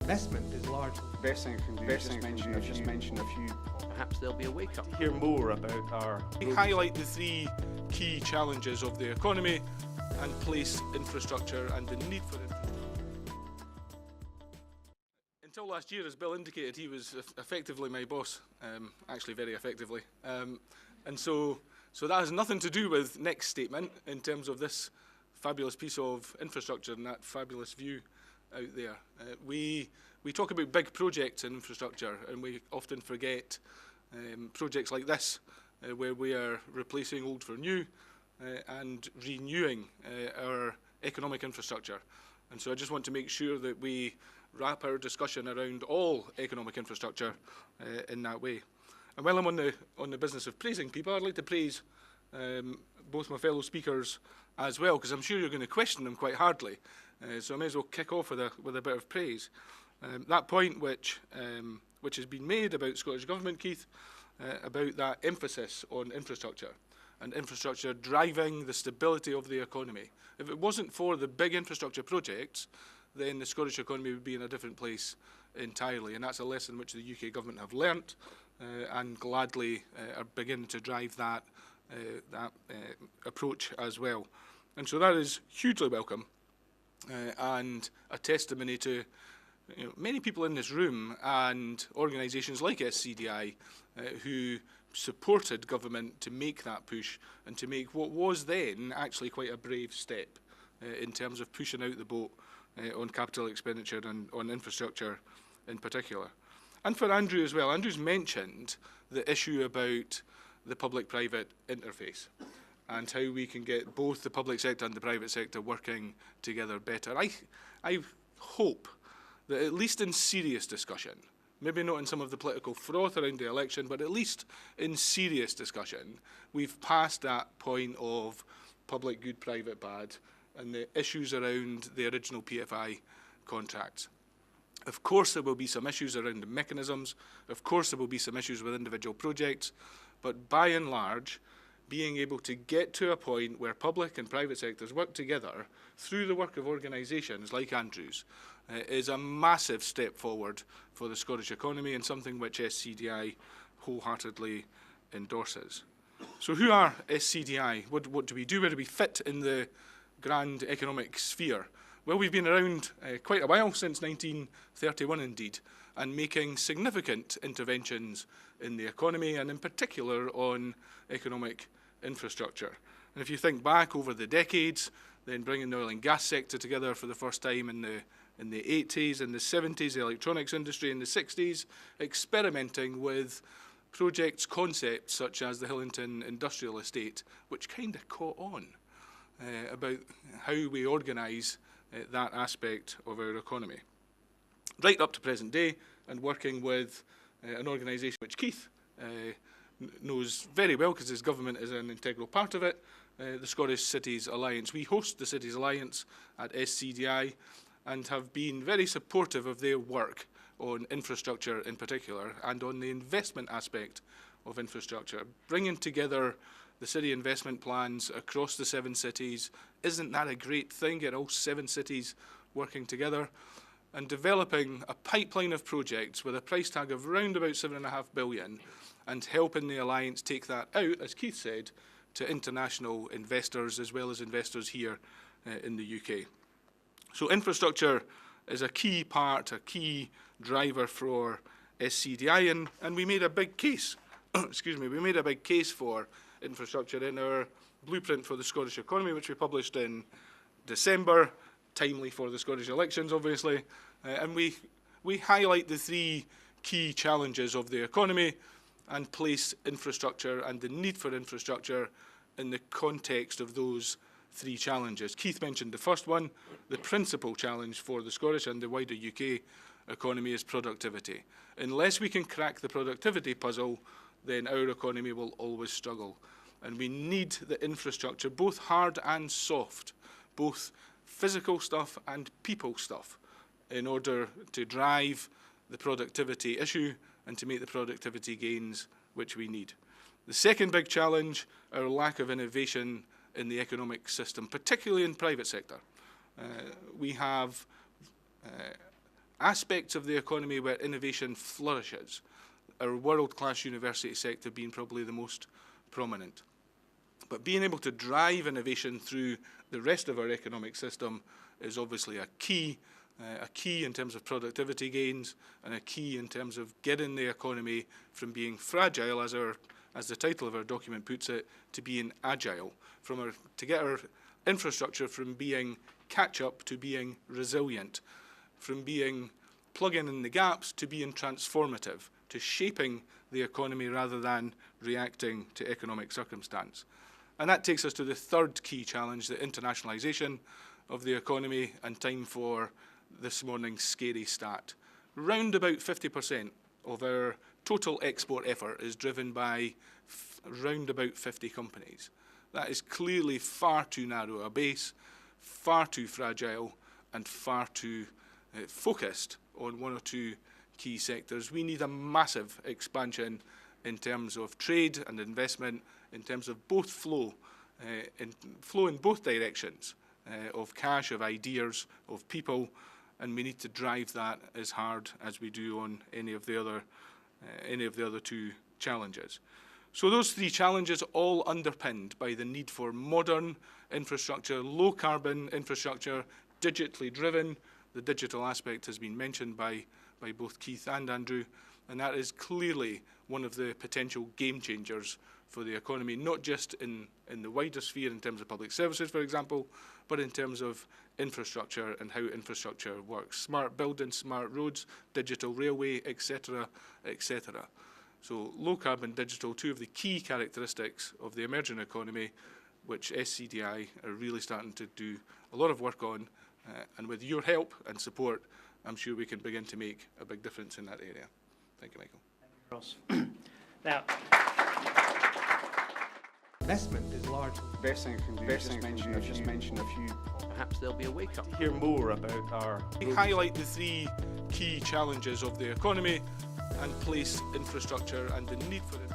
Investment is large. Best thing I can do is just mention a few. Perhaps there'll be a wake-up. To hear more about our... We highlight the three key challenges of the economy and place infrastructure and the need for infrastructure. Until last year, as Bill indicated, he was effectively my boss, actually very effectively. And so that has nothing to do with next statement in terms of this fabulous piece of infrastructure and that fabulous view out there. We talk about big projects in infrastructure, and we often forget projects like this, where we are replacing old for new and renewing our economic infrastructure. And so I just want to make sure that we wrap our discussion around all economic infrastructure in that way. And while I'm on the business of praising people, I'd like to praise both my fellow speakers as well, because I'm sure you're going to question them quite hardly. So I may as well kick off with a bit of praise. That point which has been made about Scottish Government, Keith, about that emphasis on infrastructure and infrastructure driving the stability of the economy. If it wasn't for the big infrastructure projects, then the Scottish economy would be in a different place entirely. And that's a lesson which the UK government have learnt and gladly are beginning to drive that approach as well. And so that is hugely welcome and a testimony to many people in this room and organisations like SCDI who supported government to make that push and to make what was then actually quite a brave step in terms of pushing out the boat on capital expenditure and on infrastructure in particular. And for Andrew as well, Andrew's mentioned the issue about the public-private interface and how we can get both the public sector and the private sector working together better. I hope that at least in serious discussion, maybe not in some of the political froth around the election, but at least in serious discussion, we've passed that point of public good, private bad, and the issues around the original PFI contracts. Of course there will be some issues around the mechanisms, of course there will be some issues with individual projects, but by and large, being able to get to a point where public and private sectors work together through the work of organisations like Andrew's is a massive step forward for the Scottish economy and something which SCDI wholeheartedly endorses. So who are SCDI? What do we do? Where do we fit in the grand economic sphere? Well, we've been around quite a while, since 1931 indeed, and making significant interventions in the economy and in particular on economic infrastructure. And if you think back over the decades, then bringing the oil and gas sector together for the first time in the 80s, in the 70s, the electronics industry in the 60s, experimenting with projects, concepts such as the Hillington Industrial Estate, which kind of caught on about how we organise that aspect of our economy. Right up to present day, and working with an organisation which Keith knows very well because his government is an integral part of it, the Scottish Cities Alliance. We host the Cities Alliance at SCDI and have been very supportive of their work on infrastructure in particular and on the investment aspect of infrastructure. Bringing together the city investment plans across the 7 cities, isn't that a great thing? Get all 7 cities working together and developing a pipeline of projects with a price tag of around about $7.5 billion and helping the Alliance take that out, as Keith said, to international investors as well as investors here in the UK. So infrastructure is a key part, a key driver for SCDI, and we made a big case, excuse me, we made a big case for infrastructure in our blueprint for the Scottish economy, which we published in December, timely for the Scottish elections, obviously, and we highlight the 3 key challenges of the economy and place infrastructure and the need for infrastructure in the context of those 3 challenges. Keith mentioned the first one. The principal challenge for the Scottish and the wider UK economy is productivity. Unless we can crack the productivity puzzle, then our economy will always struggle. And we need the infrastructure, both hard and soft, both physical stuff and people stuff, in order to drive the productivity issue and to make the productivity gains which we need. The second big challenge, our lack of innovation in the economic system, particularly in private sector. We have aspects of the economy where innovation flourishes, our world-class university sector being probably the most prominent. But being able to drive innovation through the rest of our economic system is obviously a key in terms of productivity gains, and a key in terms of getting the economy from being fragile, as the title of our document puts it, to being agile, to get our infrastructure from being catch-up to being resilient, from being plugging in the gaps to being transformative, to shaping the economy rather than reacting to economic circumstance. And that takes us to the third key challenge, the internationalisation of the economy, and time for this morning's scary stat. Round about 50% of our total export effort is driven by round about 50 companies. That is clearly far too narrow a base, far too fragile, and far too focused on one or two key sectors. We need a massive expansion in terms of trade and investment, in terms of both flow in both directions, of cash, of ideas, of people, and we need to drive that as hard as we do on any of the other two challenges. So those three challenges all underpinned by the need for modern infrastructure, low carbon infrastructure, digitally driven. The digital aspect has been mentioned by both Keith and Andrew, and that is clearly one of the potential game changers for the economy, not just in the wider sphere in terms of public services, for example, but in terms of infrastructure and how infrastructure works. Smart buildings, smart roads, digital railway, etc., etc. So low carbon digital, two of the key characteristics of the emerging economy, which SCDI are really starting to do a lot of work on, and with your help and support, I'm sure we can begin to make a big difference in that area. Thank you, Michael. Ross. Now, Investment is large. Best thing I can do is just mention a few. Perhaps there'll be a wake-up. To hear more about our We highlight the three key challenges of the economy and place infrastructure and the need for it.